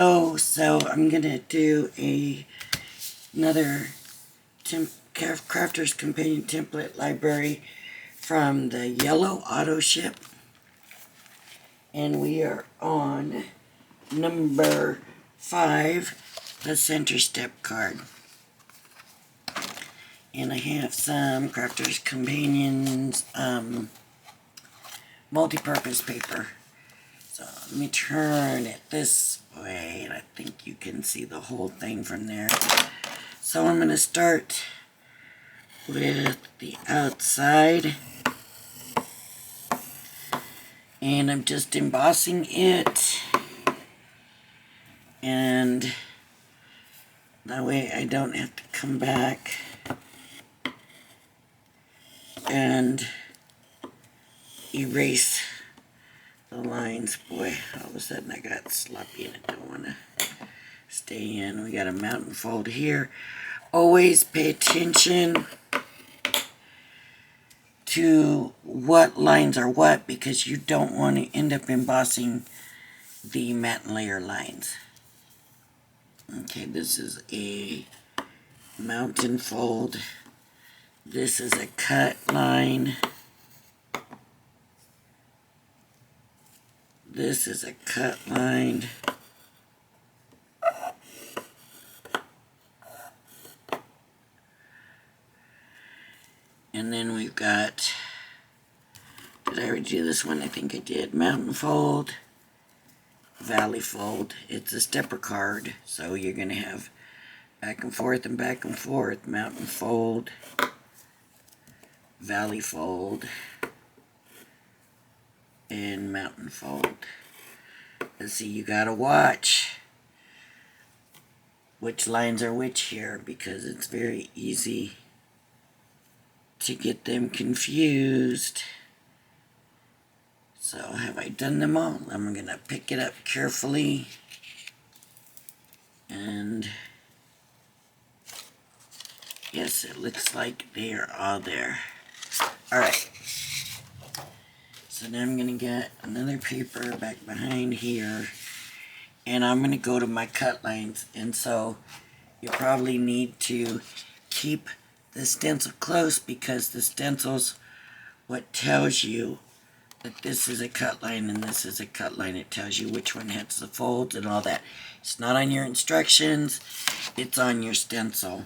So I'm gonna do another Crafter's Companion template library from the Yellow Auto Ship, and we are on number 5, the center step card. And I have some Crafter's Companions multi-purpose paper. So let me turn it this way, and I think you can see the whole thing from there. So I'm going to start with the outside, and I'm just embossing it, and that way I don't have to come back and erase the lines. Boy, all of a sudden I got sloppy and I don't want to stay in. We got a mountain fold here. Always pay attention to what lines are what, because you don't want to end up embossing the matte layer lines. Okay, this is a mountain fold. This is a cut line. This is a cut line. And then we've got, did I already do this one? I think I did. Mountain fold, valley fold. It's a stepper card, so you're going to have back and forth and back and forth. Mountain fold, valley fold, and mountain fold. Let's see, you got to watch which lines are which here, because it's very easy to get them confused. So have I done them all? I'm going to pick it up carefully, and yes, it looks like they are all there. Alright, so now I'm going to get another paper back behind here, and I'm going to go to my cut lines. And so you probably need to keep the stencil close, because the stencil's what tells you that this is a cut line and this is a cut line. It tells you which one has the folds and all that. It's not on your instructions, it's on your stencil.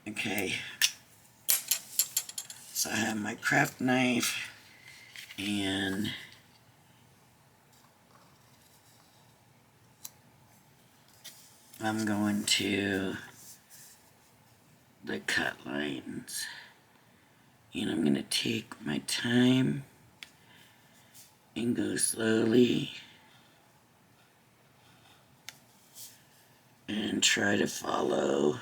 Okay, so I have my craft knife, and I'm going to the cut lines, and I'm going to take my time and go slowly and try to follow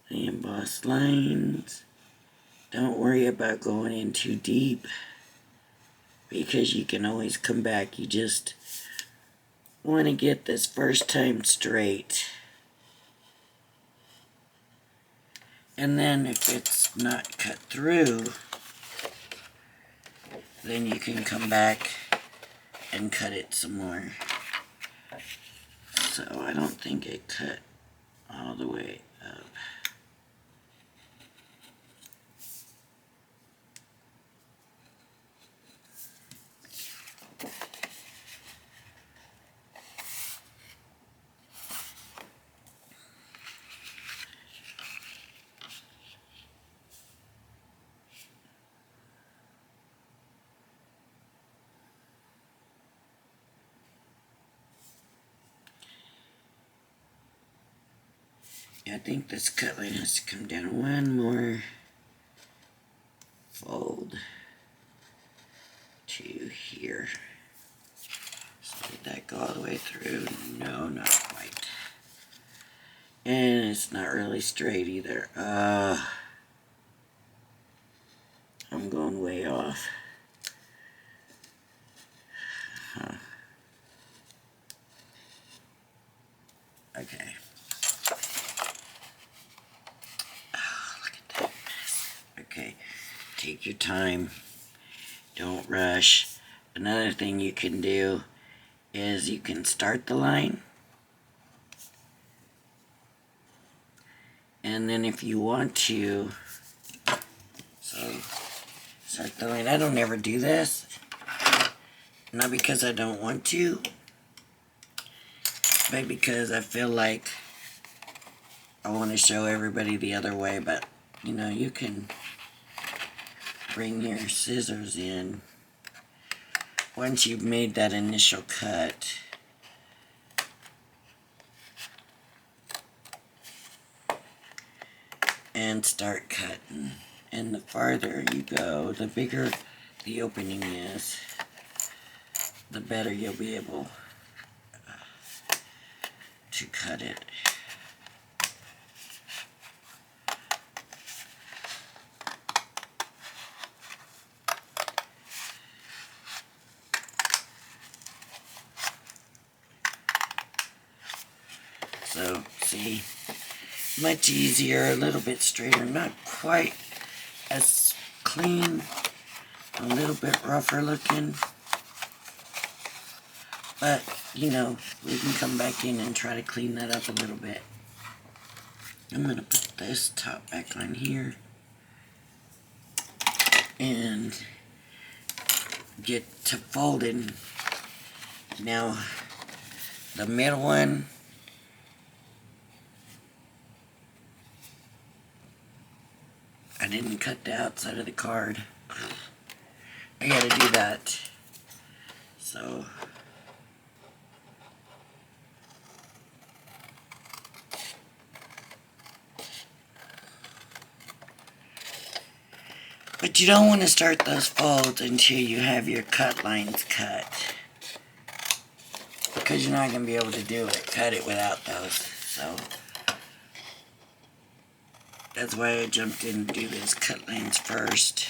the embossed lines. Don't worry about going in too deep, because you can always come back. You just want to get this first time straight. And then if it's not cut through, then you can come back and cut it some more. So I don't think it cut all the way up. I think this cut line has to come down one more fold to here. So did that go all the way through? No, not quite. And it's not really straight either. I'm going way off. Huh. Okay. Oh, look at that mess. Okay, take your time. Don't rush. Another thing you can do is you can start the line, and then if you want to, so start the line. I don't ever do this, not because I don't want to, but because I feel like I want to show everybody the other way. But you know, you can bring your scissors in once you've made that initial cut. And start cutting. And the farther you go, the bigger the opening is, the better you'll be able to cut it. So, see, much easier, a little bit straighter, not quite as clean, a little bit rougher looking, but you know, we can come back in and try to clean that up a little bit. I'm going to put this top back on here and get to folding. Now, the middle one, I didn't cut the outside of the card. I gotta do that. So, but you don't want to start those folds until you have your cut lines cut, because you're not going to be able to cut it without those. So that's why I jumped in to do those cut lines first.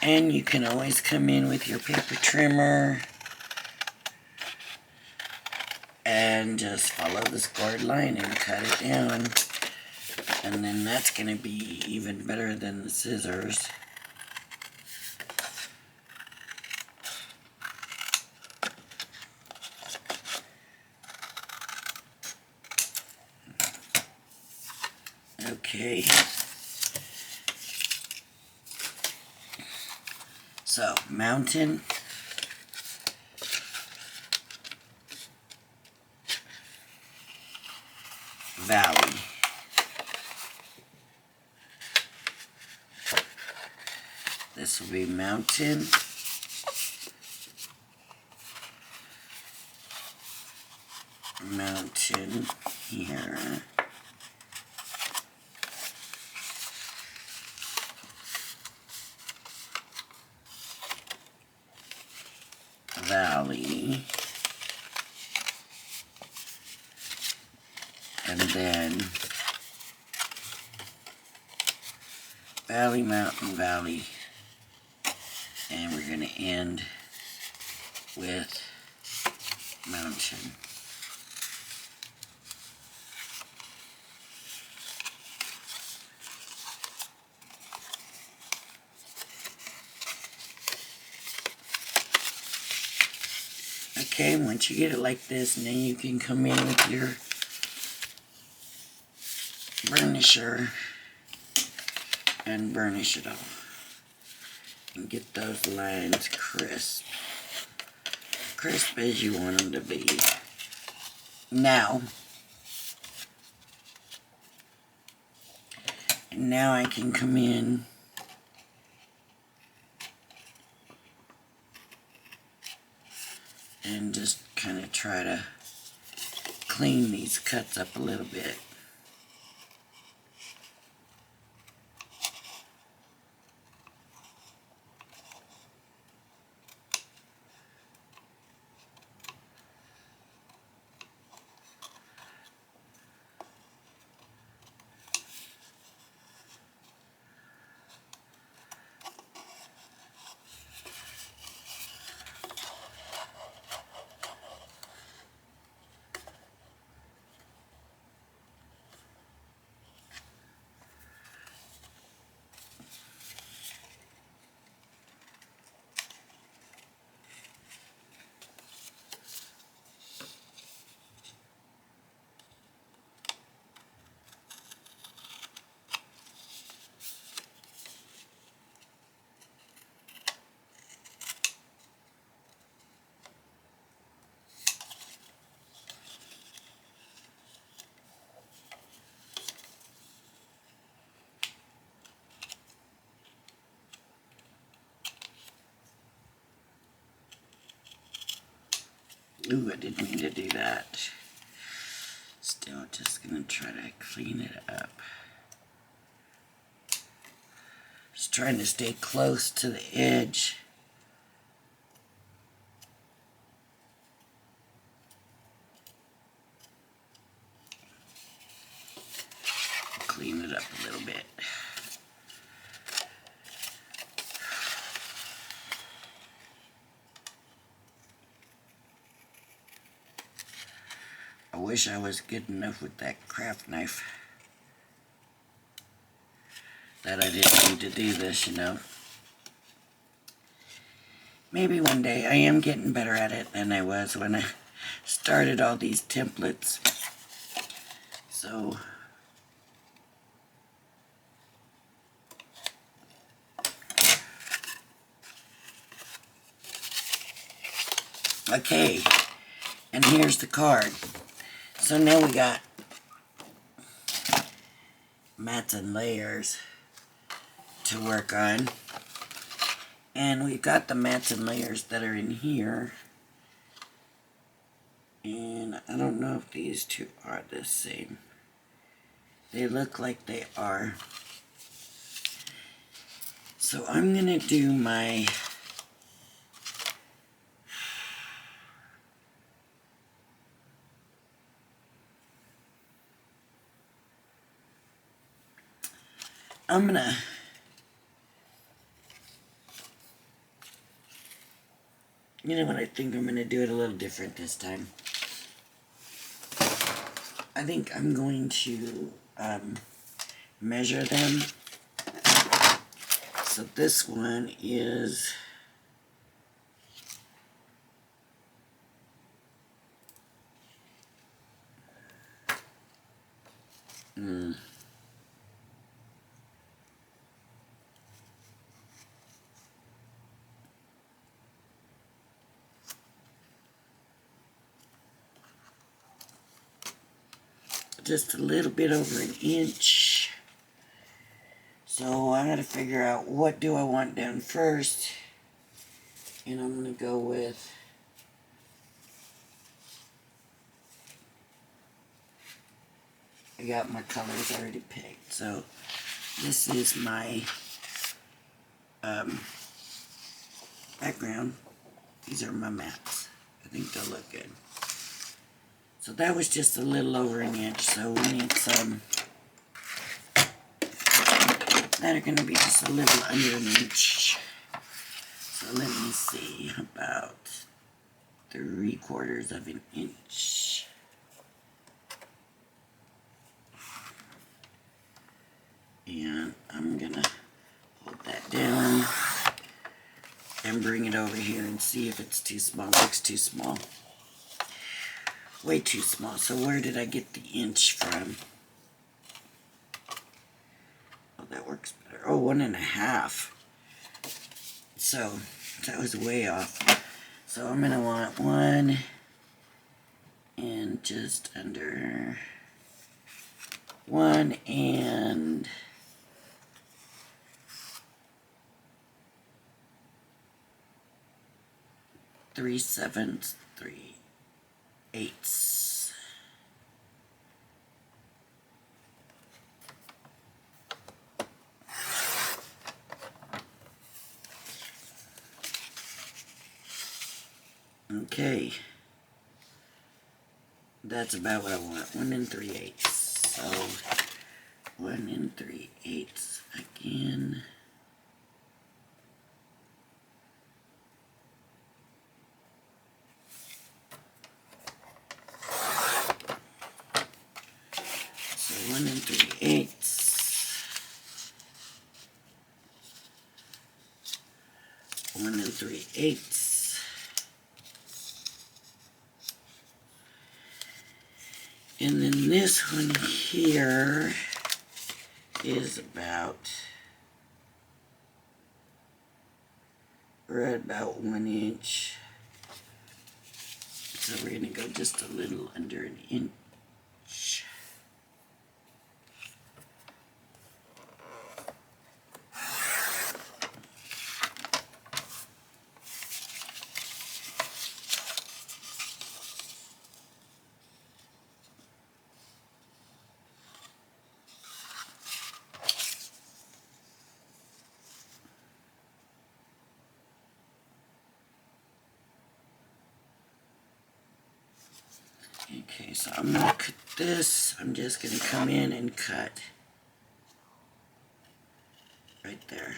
And you can always come in with your paper trimmer and just follow the scored line and cut it down. And then that's going to be even better than the scissors. Okay. So, mountain. Valley. This will be mountain. Mountain here. Valley. And then valley, mountain, valley. And we're going to end with mountain. Okay, once you get it like this, and then you can come in with your burnisher and burnish it off and get those lines crisp as you want them to be. Now I can come in and just kind of try to clean these cuts up a little bit. Ooh, I didn't mean to do that. Still just gonna try to clean it up. Just trying to stay close to the edge. Clean it up a little bit. I wish I was good enough with that craft knife that I didn't need to do this, you know. Maybe one day. I am getting better at it than I was when I started all these templates. So okay, and here's the card. So now we got mats and layers to work on. And we've got the mats and layers that are in here. And I don't know if these two are the same. They look like they are. So I'm going to do my you know what, I think I'm gonna do it a little different this time. I think I'm going to measure them. So this one is just a little bit over an inch. So I gotta figure out what do I want down first. And I'm gonna go with I got my colors already picked. So this is my background. These are my mats. I think they'll look good. So that was just a little over an inch. So we need some that are going to be just a little under an inch. So let me see, about 3/4 of an inch. And I'm going to hold that down and bring it over here and see if it's too small. It looks too small. Way too small. So where did I get the inch from? Oh, that works better. Oh, 1.5. So that was way off. So I'm going to want 1 and just under 1 and 3/7, 3/8. Okay. That's about what I want. 1 3/8. So 1 3/8 again. So 1 3/8. 1 3/8. And then this one here is about right about 1 inch. So we're going to go just a little under an inch. so I'm going to cut this. I'm just going to come in and cut right there.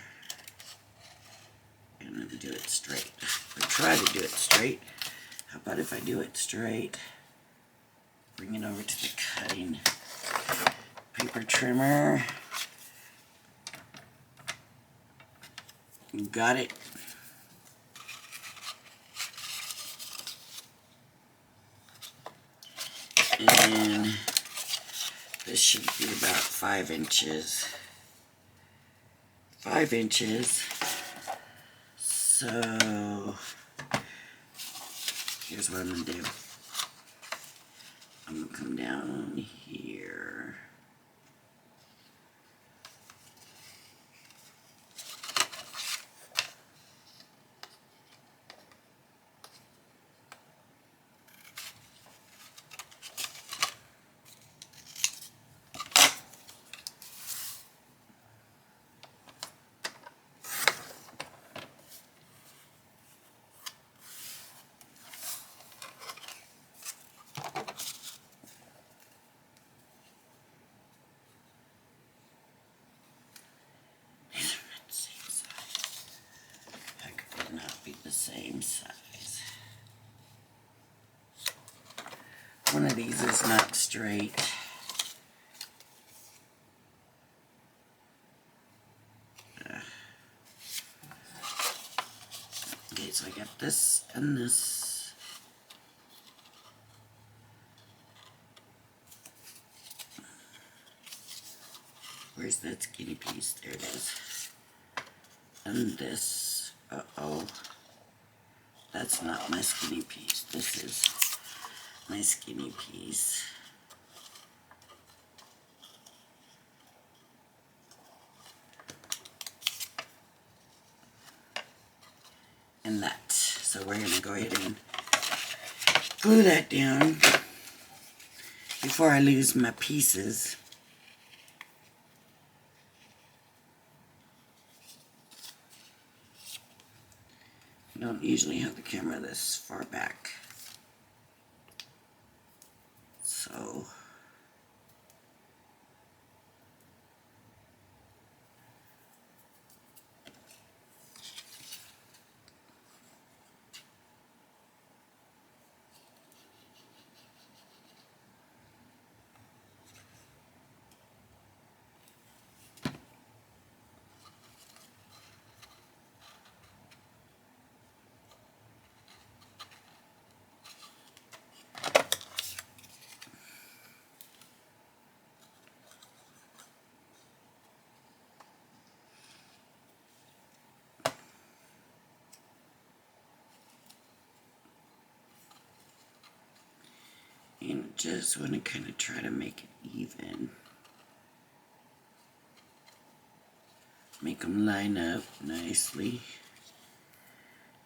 And then do it straight. Or try to do it straight. How about if I do it straight? Bring it over to the cutting paper trimmer. Got it. And this should be about 5 inches. 5 inches. So here's what I'm going to do. I'm going to come down here. The same size. One of these is not straight. Okay, so I got this and this. Where's that skinny piece? There it is. And this. Uh-oh. That's not my skinny piece. This is my skinny piece. And that. So we're going to go ahead and glue that down before I lose my pieces. I don't usually have the camera this far back. So and just want to kind of try to make it even. Make them line up nicely.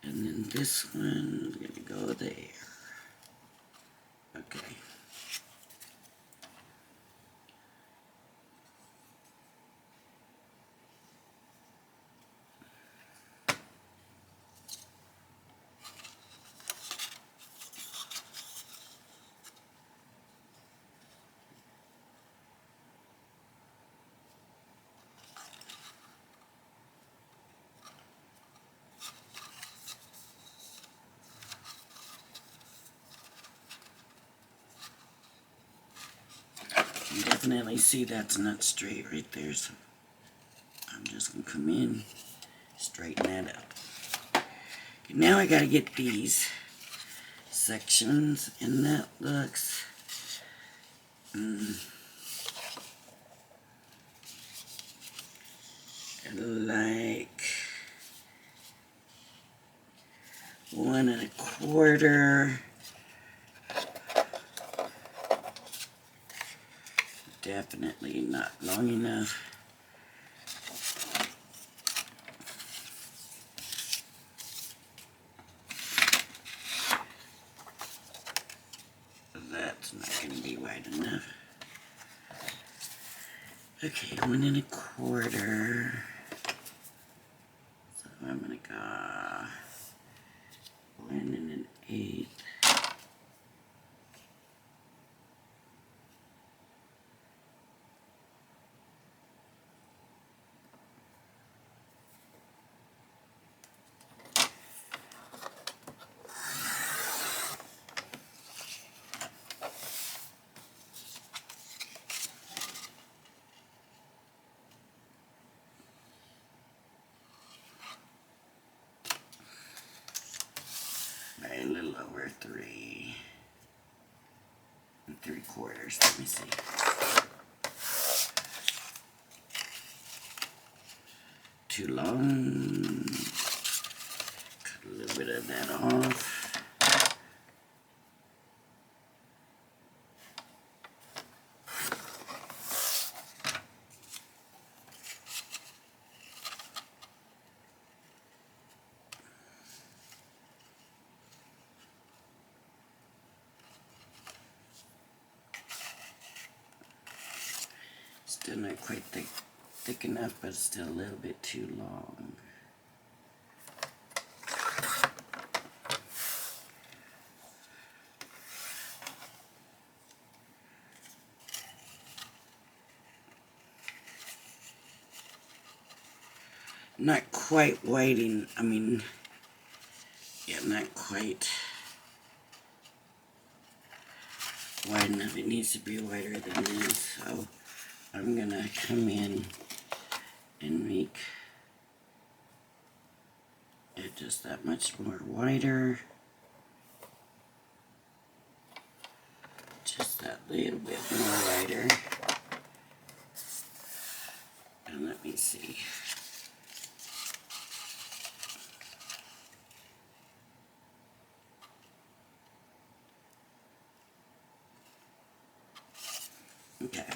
And then this one is going to go there. Okay. You definitely see that's not straight right there, so I'm just going to come in, straighten that up. Okay, now I got to get these sections, and that looks like 1 1/4. Definitely not long enough. That's not going to be wide enough. Okay, 1 1/4. So I'm going to go 1 1/8. little over 3 3/4. Let me see. Too long. Cut a little bit of that off. Still not quite thick enough, but it's still a little bit too long. Not quite whiting, yeah, not quite wide enough. It needs to be wider than this, so I'm gonna come in and make it just that much more wider. Just that little bit more wider. And let me see. Okay.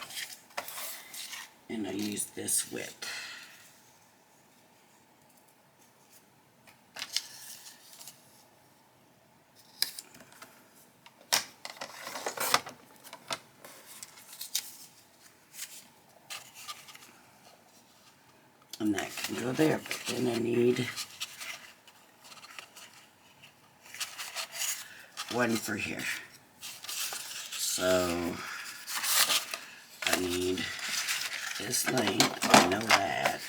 And I use this width. And that can go there, but then I need one for here. So I need this length, I know that.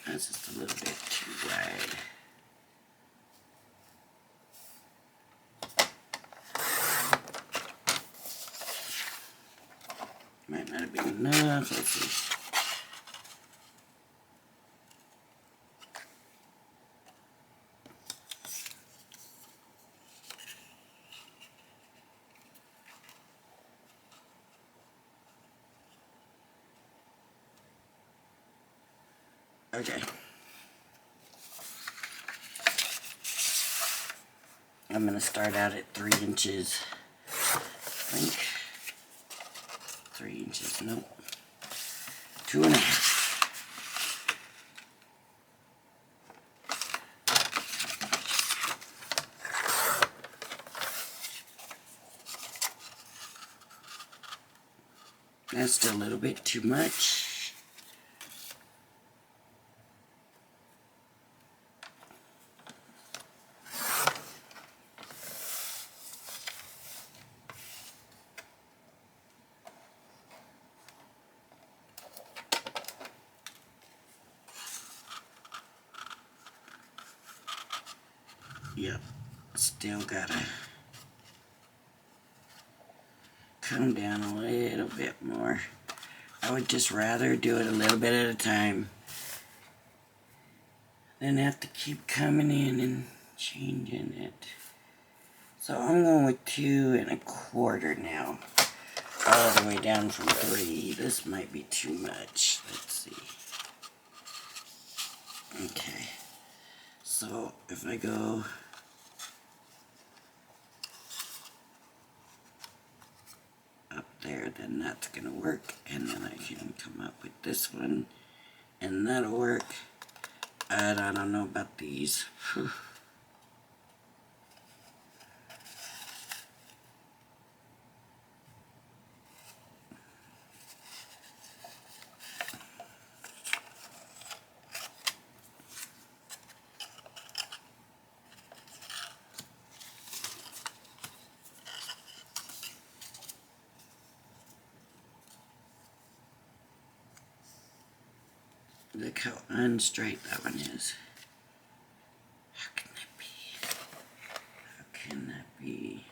That's just a little bit too wide. Might not have been enough. Let's see. Okay. I'm going to start out at 3 inches. I think 3 inches. Nope. 2.5. That's still a little bit too much. Yep, still gotta come down a little bit more. I would just rather do it a little bit at a time than have to keep coming in and changing it. So I'm going with 2.25 now, all the way down from 3. This might be too much. Let's see. Okay, so if I go up there, then that's gonna work, and then I can come up with this one, and that'll work. And I don't know about these. Whew. Look how unstraight that one is. How can that be? How can that be?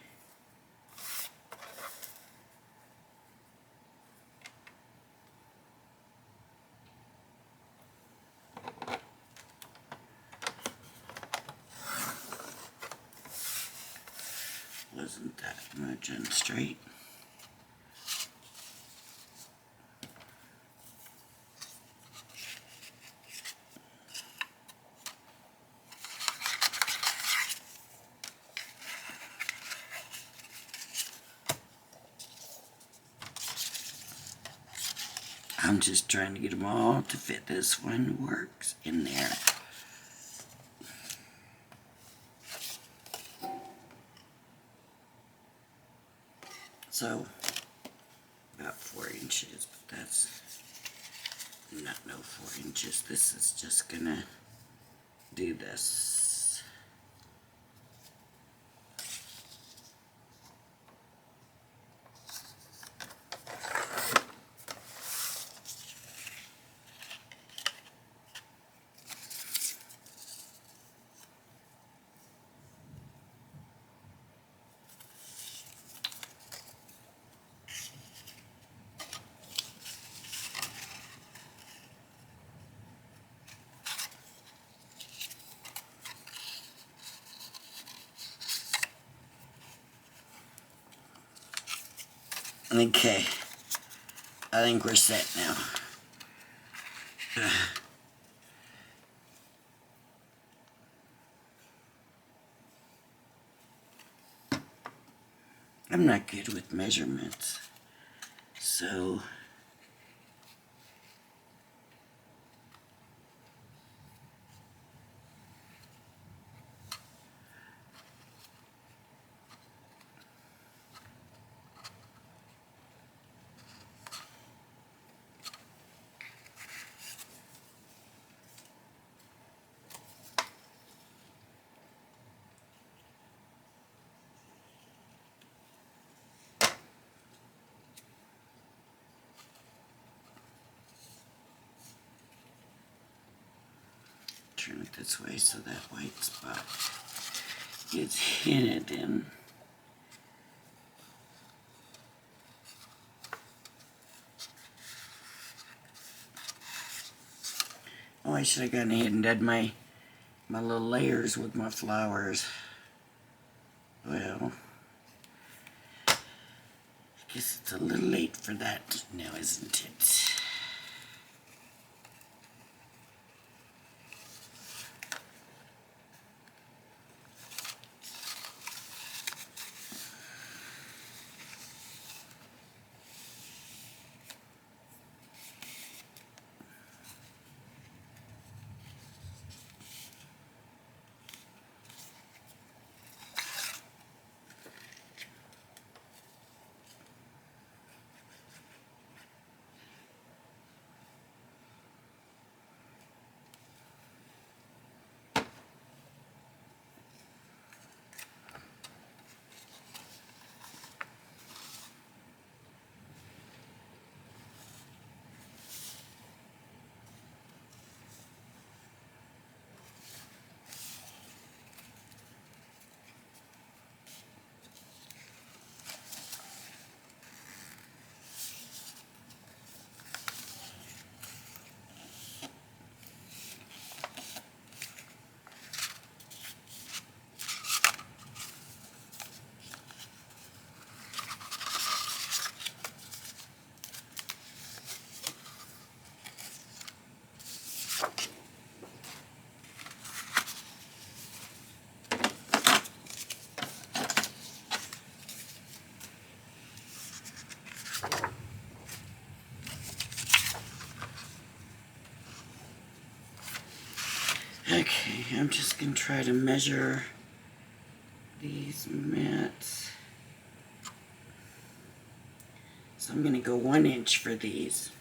Wasn't that much unstraight? I'm just trying to get them all to fit. This one works in there. So, about 4 inches, but that's not no 4 inches. This is just gonna do this. Okay, I think we're set now. I'm not good with measurements, so turn it this way so that white spot gets hidden in. Oh, I should have gone ahead and done my little layers with my flowers. Well, I guess it's a little late for that now, isn't it? Okay, I'm just going to try to measure these mats. So I'm going to go 1 inch for these.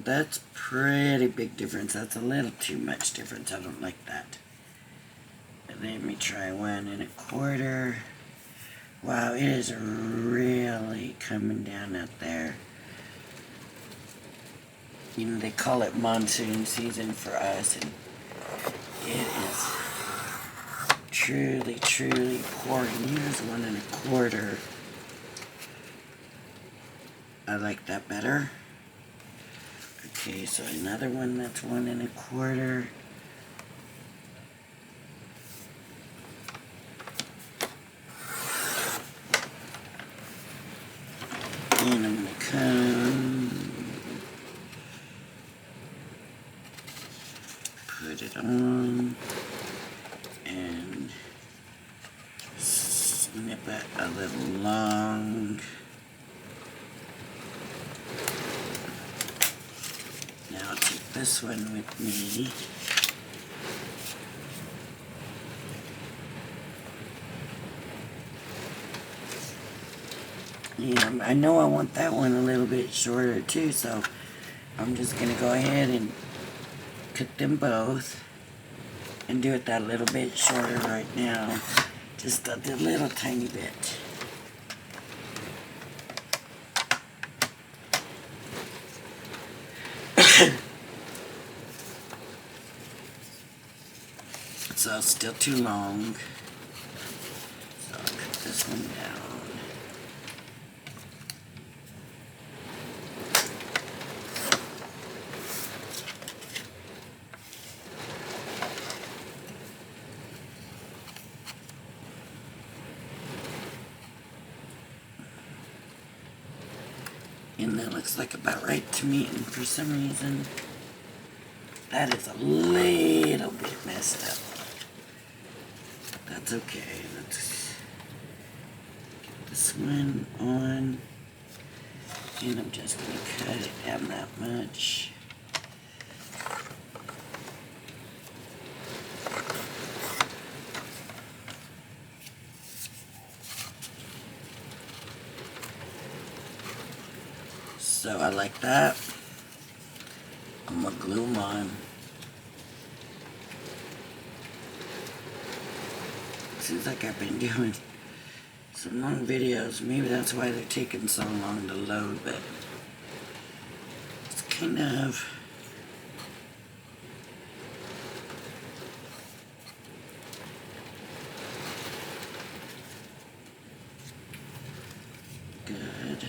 that's pretty big difference. That's a little too much difference. I don't like that. Let me try 1 1/4. Wow, it is really coming down out there. You know, they call it monsoon season for us, and it is truly, truly pouring. Here's 1 1/4. I like that better. Okay, so another one that's 1 1/4. And I'm gonna come put it on and snip it a little long. Now I'll take this one with me. And I know I want that one a little bit shorter too, so I'm just going to go ahead and cut them both and do it that little bit shorter right now. Just a little tiny bit. So still too long. So I'll cut this one down. And that looks like about right to me, and for some reason that is a little bit messed up. That's okay. Let's get this one on, and I'm just going to cut it down that much. So I like that. I'm going to glue them on. Seems like I've been doing some long videos. Maybe that's why they're taking so long to load, but it's kind of good.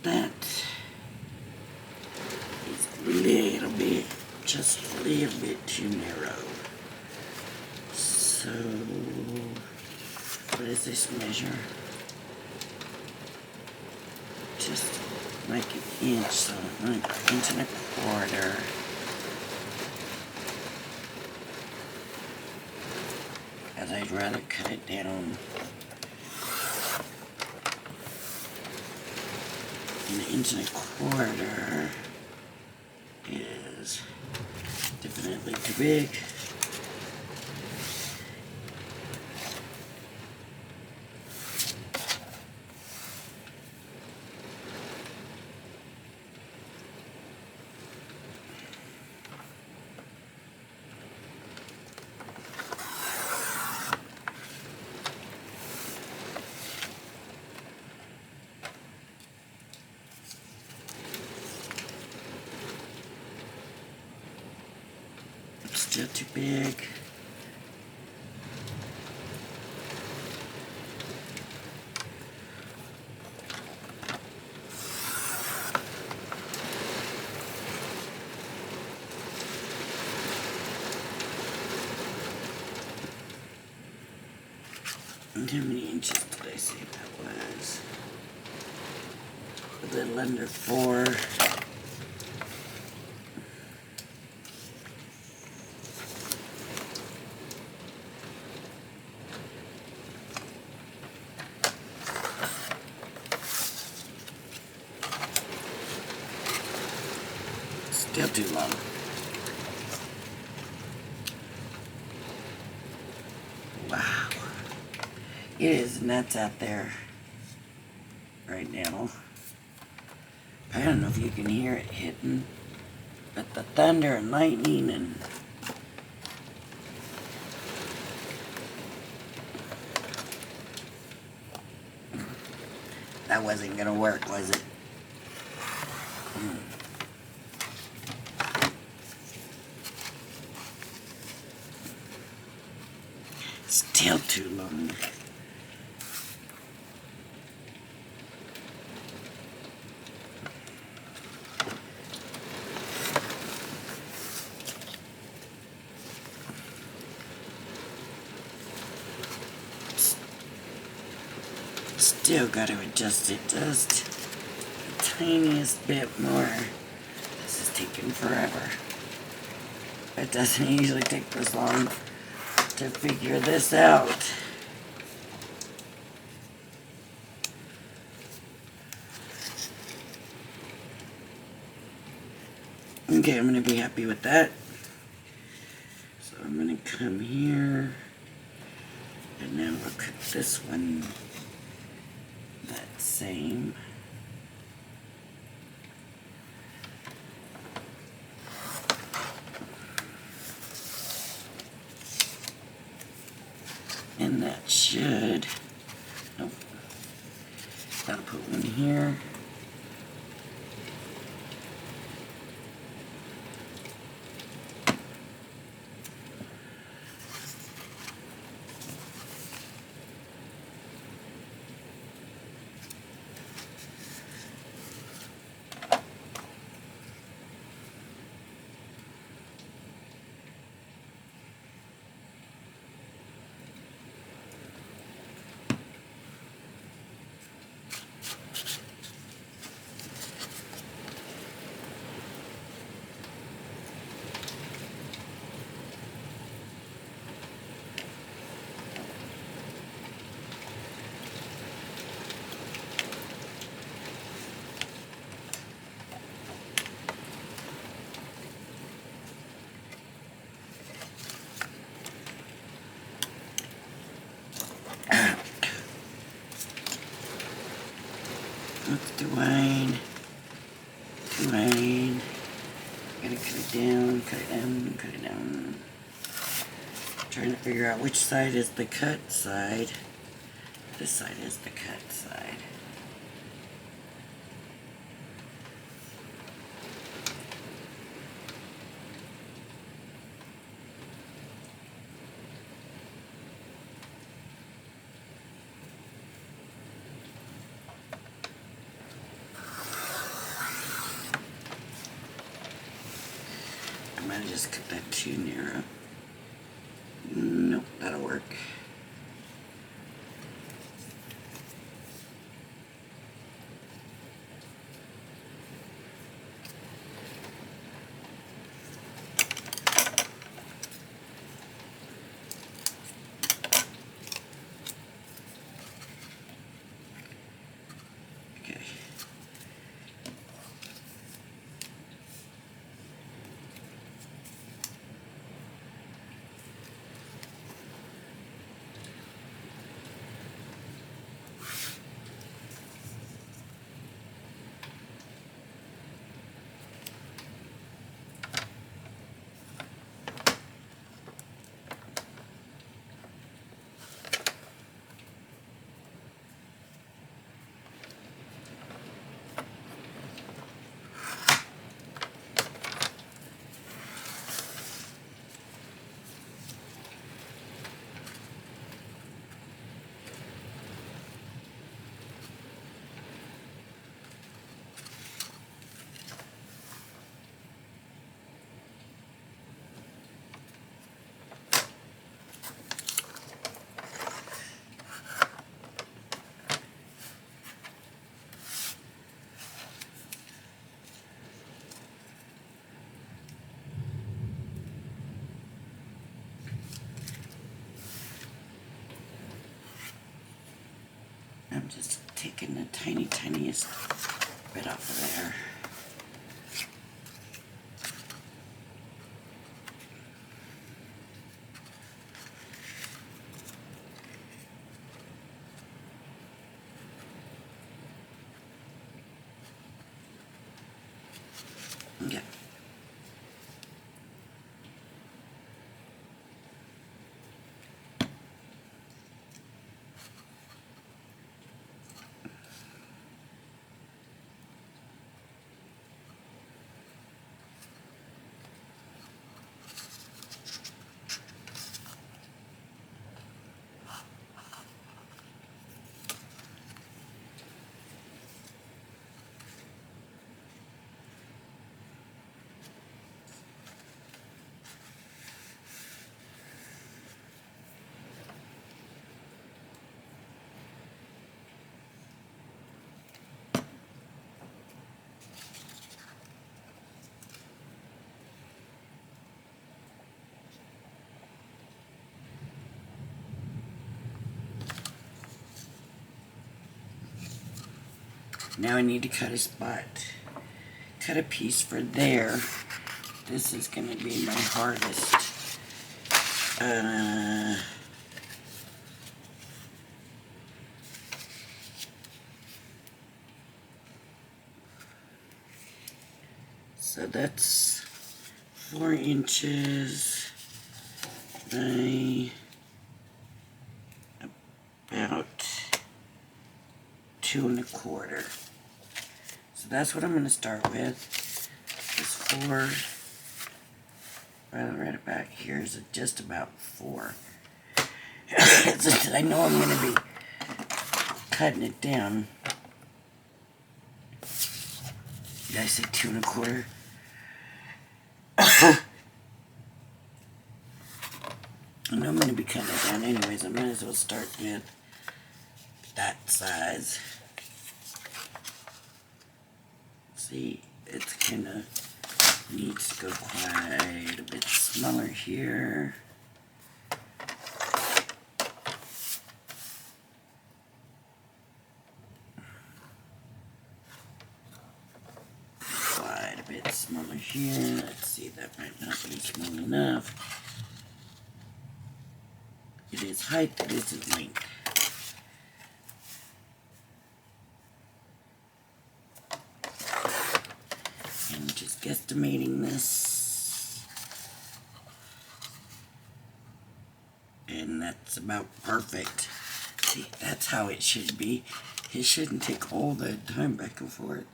That is a little bit, just a little bit too narrow. So, what does this measure? Just like an inch, so like 1 1/4. As I'd rather cut it down. An 1 1/4 is definitely too big. Still too big. And how many inches did I say that was? is a little under 4. Still too long. Wow. It is nuts out there right now. I don't know if you can hear it hitting, but the thunder and lightning and that wasn't gonna work, was it? Still too long. Still got to adjust it just the tiniest bit more. This is taking forever. It doesn't usually take this long to figure this out. Okay, I'm going to be happy with that. So I'm going to come here, and now we'll cut this one that same. And that should, nope, gotta put one here. Let's do wine. Gotta cut it down, cut it down, cut it down. Trying to figure out which side is the cut side. This side is the cut side. I might have just cut that too narrow. Nope, that'll work. Okay. I'm just taking the tiniest bit off of there. Okay. Now I need to cut a spot. Cut a piece for there. This is going to be my hardest. So that's 4 inches by about 2 1/4. So that's what I'm going to start with. Is 4. Well, right about here is just about 4. I know I'm going to be cutting it down. Did I say 2 1/4? I know I'm going to be cutting it down anyways. I might as well start with that size. See, it's kind of needs to go quite a bit smaller here. Quite a bit smaller here. Let's see, that might not be small enough. It is height, it isn't length. And just guesstimating this. And that's about perfect. See, that's how it should be. It shouldn't take all the time back and forth.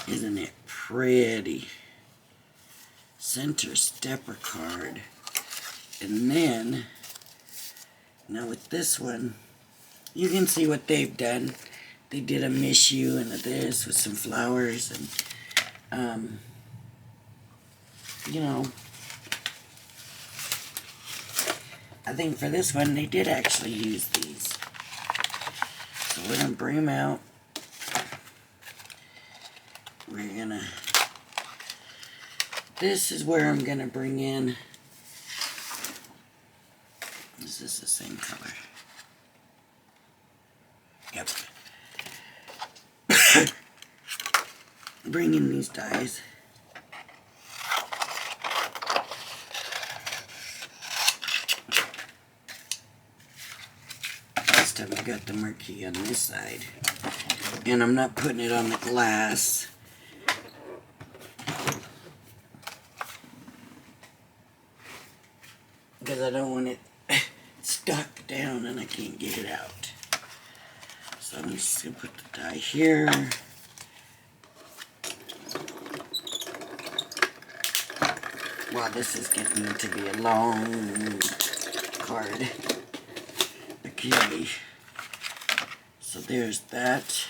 Isn't it pretty? Center stepper card. And then, now with this one, you can see what they've done. They did a miss you and a this with some flowers and, you know, I think for this one they did actually use these. So we're going to bring them out. We're going to, this is where I'm going to bring in, is this the same color? Yep. Bring in these dies. This time I got the marquee on this side. And I'm not putting it on the glass. Because I don't want it stuck down and I can't get it out. So I'm just going to put the die here. Wow, this is getting to be a long card. Okay. So there's that.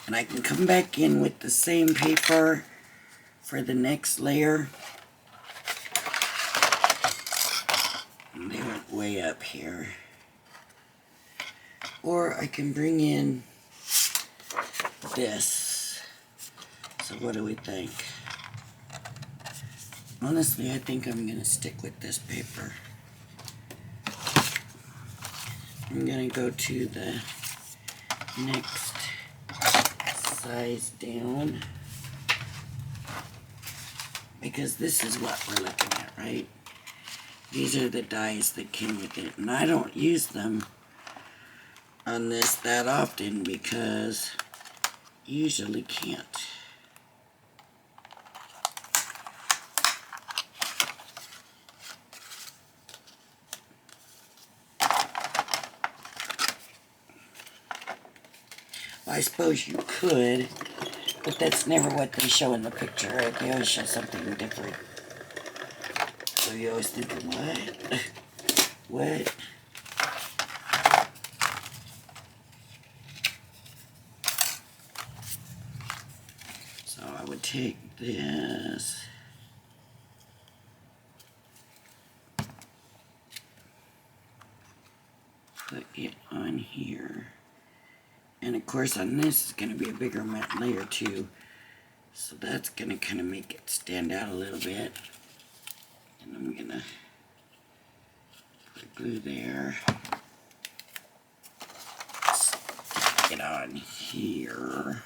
And I can come back in with the same paper for the next layer. And they went way up here. Or I can bring in this. So what do we think? Honestly, I think I'm going to stick with this paper. I'm going to go to the next size down, because this is what we're looking at, right? These are the dies that came with it, and I don't use them on this that often because you usually can't. Well, I suppose you could, but that's never what they show in the picture, right? They always show something different. So you always think, what? What? So I would take this. Put it on here. And of course on this is going to be a bigger matte layer too. So that's going to kind of make it stand out a little bit. And I'm going to put glue there. Stick it on here.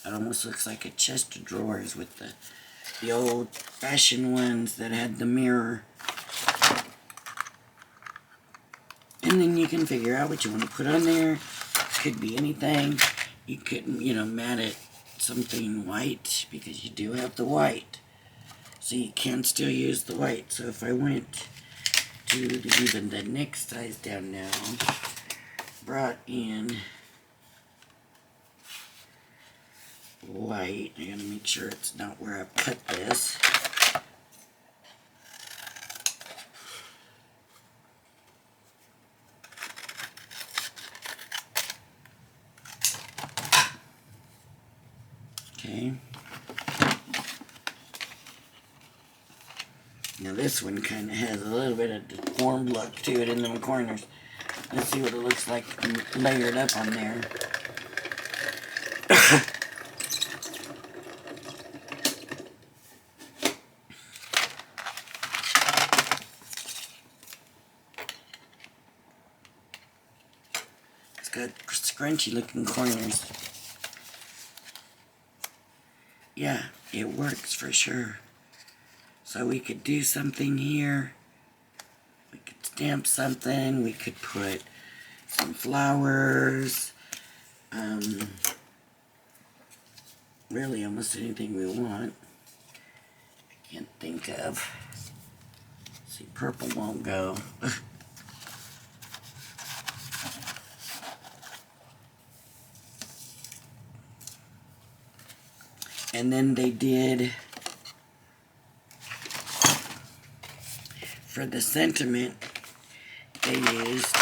It almost looks like a chest of drawers with the old-fashioned ones that had the mirror. And then you can figure out what you want to put on there. Could be anything. You could, matte it something white, because you do have the white. So you can still use the white. So if I went to even the next size down now, brought in white. I gotta make sure it's not where I put this. Okay. Now this one kind of has a little bit of deformed look to it in them corners. Let's see what it looks like layered up on there. It's got scrunchy looking corners. Yeah, it works for sure. So we could do something here. We could stamp something. We could put some flowers. Really almost anything we want. I can't think of. See, purple won't go. And then they did, for the sentiment, they used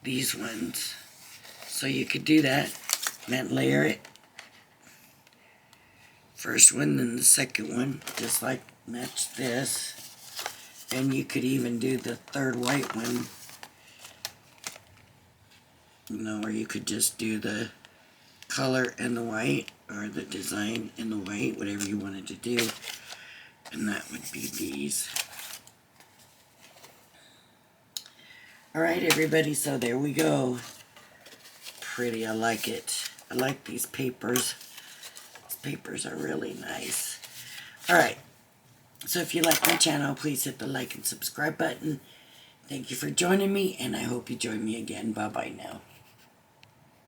these ones. So you could do that, matte layer it. First one, then the second one, just like match this. And you could even do the third white one. Or you could just do the color and the white, or the design and the white, whatever you wanted to do. And that would be these. Alright everybody, so there we go. Pretty, I like it. I like these papers. These papers are really nice. Alright, so if you like my channel, please hit the like and subscribe button. Thank you for joining me, and I hope you join me again. Bye-bye now.